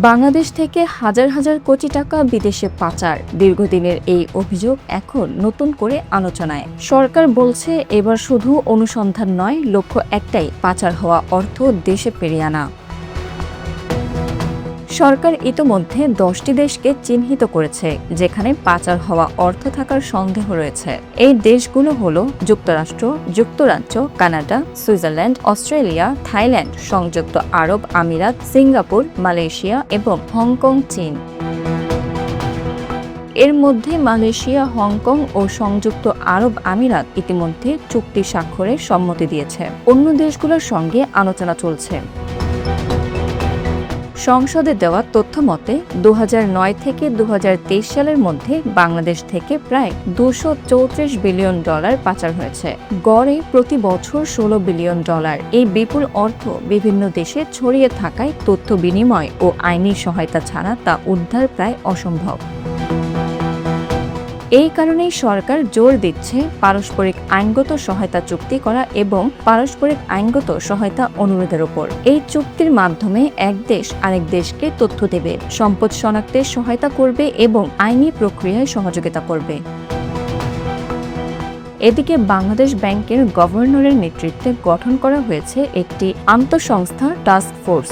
বাংলাদেশ থেকে হাজার হাজার কোটি টাকা বিদেশে পাচার। দীর্ঘদিনের এই অভিযোগ এখন নতুন করে আলোচনায়। সরকার বলছে এবার শুধু অনুসন্ধান নয়, লক্ষ্য একটাই, পাচার হওয়া অর্থ দেশে ফিরিয়ে আনা। সরকার ইতোমধ্যে 10টি দেশকে চিহ্নিত করেছে যেখানে পাচার হওয়া অর্থ থাকার সন্দেহ রয়েছে। এই দেশগুলো হলো যুক্তরাষ্ট্র, যুক্তরাজ্য, কানাডা, সুইজারল্যান্ড, অস্ট্রেলিয়া, থাইল্যান্ড, সংযুক্ত আরব আমিরাত, সিঙ্গাপুর, মালয়েশিয়া এবং হংকং, চীন। এর মধ্যে মালয়েশিয়া, হংকং ও সংযুক্ত আরব আমিরাত ইতিমধ্যে চুক্তি স্বাক্ষরে সম্মতি দিয়েছে। অন্য দেশগুলোর সঙ্গে আলোচনা চলছে। সংসদে দেওয়া তথ্য মতে 2009 থেকে 2023 সালের মধ্যে বাংলাদেশ থেকে প্রায় $234 বিলিয়ন পাচার হয়েছে। গড়ে প্রতি বছর $16 বিলিয়ন। এই বিপুল অর্থ বিভিন্ন দেশে ছড়িয়ে থাকায় তথ্য বিনিময় ও আইনি সহায়তা ছাড়া তা উদ্ধার প্রায় অসম্ভব। এই কারণেই সরকার জোর দিচ্ছে পারস্পরিক আইনগত সহায়তা চুক্তি করা এবং পারস্পরিক আইনগত সহায়তা অনুরোধের ওপর। এই চুক্তির মাধ্যমে এক দেশ আরেক দেশকে তথ্য দেবে, সম্পদ শনাক্তে সহায়তা করবে এবং আইনি প্রক্রিয়ায় সহযোগিতা করবে। এদিকে বাংলাদেশ ব্যাংকের গভর্নরের নেতৃত্বে গঠন করা হয়েছে একটি আন্তঃসংস্থা টাস্ক ফোর্স।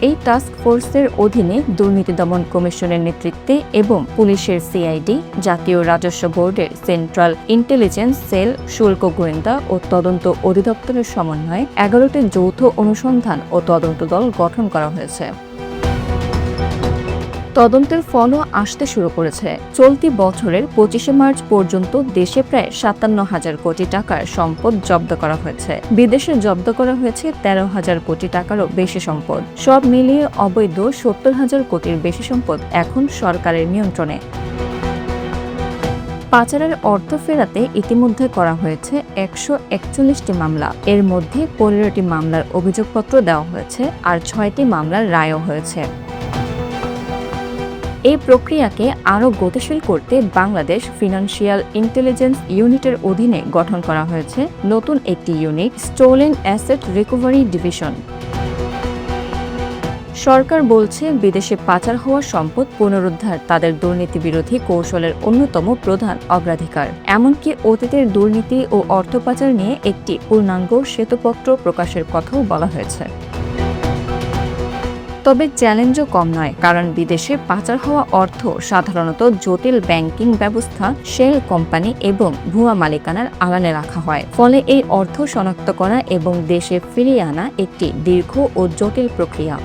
এই টাস্ক ফোর্সের অধীনে দুর্নীতি দমন কমিশনের নেতৃত্বে এবং পুলিশের সিআইডি, জাতীয় রাজস্ব বোর্ডের সেন্ট্রাল ইন্টেলিজেন্স সেল, শুল্ক গোয়েন্দা ও তদন্ত অধিদপ্তরের সমন্বয়ে 11টি যৌথ অনুসন্ধান ও তদন্ত দল গঠন করা হয়েছে। তদন্তের ফলও আসতে শুরু করেছে। চলতি বছরের 25শে মার্চ পর্যন্ত দেশে প্রায় 57,000 কোটি টাকার সম্পদ জব্দ করা হয়েছে। বিদেশে জব্দ করা হয়েছে 13,000 কোটি টাকারও বেশি সম্পদ। সব মিলিয়ে অবৈধ 70,000 কোটির বেশি সম্পদ এখন সরকারের নিয়ন্ত্রণে। পাচারের অর্থ ফেরাতে ইতিমধ্যে করা হয়েছে 141টি মামলা। এর মধ্যে 15টি মামলার অভিযোগপত্র দেওয়া হয়েছে আর 6টি মামলার রায়ও হয়েছে। এই প্রক্রিয়াকে আরও গতিশীল করতে বাংলাদেশ ফিনান্সিয়াল ইন্টেলিজেন্স ইউনিটের অধীনে গঠন করা হয়েছে নতুন একটি unit, stolen asset recovery division. সরকার বলছে বিদেশে পাচার হওয়া সম্পদ পুনরুদ্ধার তাদের দুর্নীতি বিরোধী কৌশলের অন্যতম প্রধান অগ্রাধিকার। এমনকি অতীতের দুর্নীতি ও অর্থ পাচার নিয়ে একটি পূর্ণাঙ্গ শ্বেতপত্র প্রকাশের কথাও বলা হয়েছে। তবে চ্যালেঞ্জও কম নয়, কারণ বিদেশে পাচার হওয়া অর্থ সাধারণত জটিল ব্যাংকিং ব্যবস্থা, শেল কোম্পানি এবং ভুয়া মালিকানার আড়ালে রাখা হয়। ফলে এই অর্থ শনাক্ত করা এবং দেশে ফিরিয়ে আনা একটি দীর্ঘ ও জটিল প্রক্রিয়া।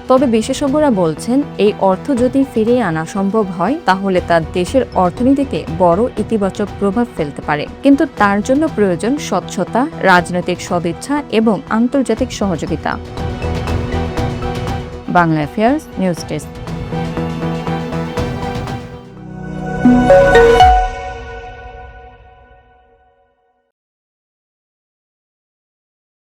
তবে বিশেষজ্ঞরা বলছেন এই অর্থ যদি ফিরিয়ে আনা সম্ভব হয় তাহলে তা দেশের অর্থনীতিতে বড় ইতিবাচক প্রভাব ফেলতে পারে। কিন্তু তার জন্য প্রয়োজন স্বচ্ছতা, রাজনৈতিক সদিচ্ছা এবং আন্তর্জাতিক সহযোগিতা। Bangla affairs news desk.